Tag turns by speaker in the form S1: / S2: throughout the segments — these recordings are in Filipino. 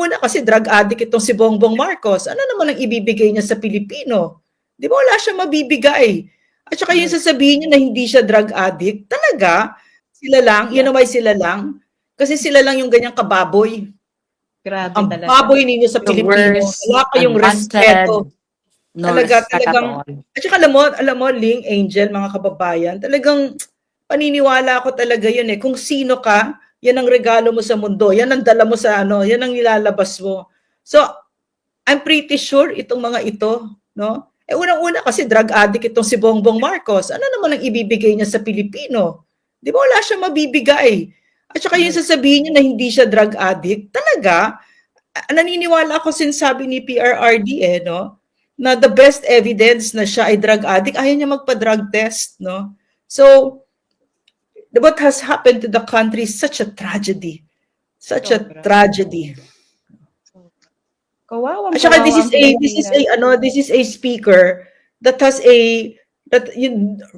S1: unang-una kasi drug addict itong si Bongbong Marcos. Ano naman ang ibibigay niya sa Pilipino? Di ba wala siyang mabibigay? At saka yung sasabihin niya na hindi siya drug addict, talaga, sila lang, you know why sila lang? Kasi sila lang yung ganyang kababoy.
S2: Grabe
S1: Ang
S2: talaga.
S1: baboy ninyo sa
S3: The
S1: Pilipino.
S3: worst,
S1: Wala kayong respeto.
S3: no
S1: Talaga,
S3: respect at
S1: talagang,
S3: all.
S1: at saka alam mo, Ling, Angel, mga kababayan, talagang paniniwala ko talaga yun eh. Kung sino ka, yan ang regalo mo sa mundo. Yan ang dala mo sa ano, yan ang nilalabas mo. So, I'm pretty sure itong mga ito, no? Eh unang-una kasi drug addict itong si Bongbong Marcos. Ano naman ang ibibigay niya sa Pilipino? Di ba wala siyang mabibigay? At saka yung sasabihin niya na hindi siya drug addict, talaga, naniniwala ako sinasabi ni PRRD no? Na the best evidence na siya ay drug addict, ayaw niya magpa-drug test, no? So, what has happened to the country is such a tragedy. Such a tragedy.
S2: Kawawa.
S1: At saka this is a speaker that has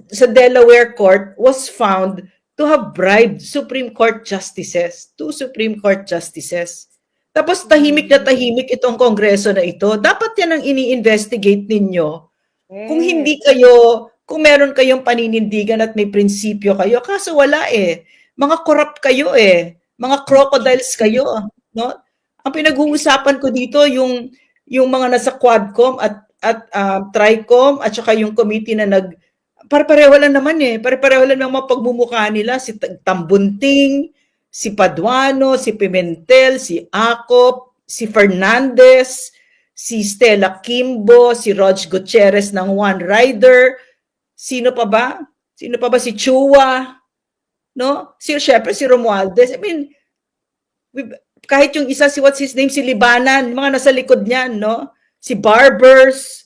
S1: sa Delaware court was found to have bribed Supreme Court justices, 2 Supreme Court justices. Tapos tahimik na tahimik itong kongreso na ito. Dapat yan ang ini-investigate ninyo. Kung hindi kayo, kung meron kayong paninindigan at may prinsipyo kayo, kaso wala eh. Mga corrupt kayo eh. Mga crocodiles kayo, no? Ang pinag-uusapan ko dito yung mga nasa Quadcom at Tricom at saka yung committee na pareho lang naman eh. Pareho lang ng mga pagmumukha nila, si Tambunting, si Paduano, si Pimentel, si Acop, si Fernandez, si Stella Kimbo, si Rog Gutierrez ng One Rider, sino pa ba? Sino pa ba? Si Chua, no? Syempre si Romualdez. I mean, kahit yung isa, what's his name, si Libanan, mga nasa likod niyan, no? Si Barbers,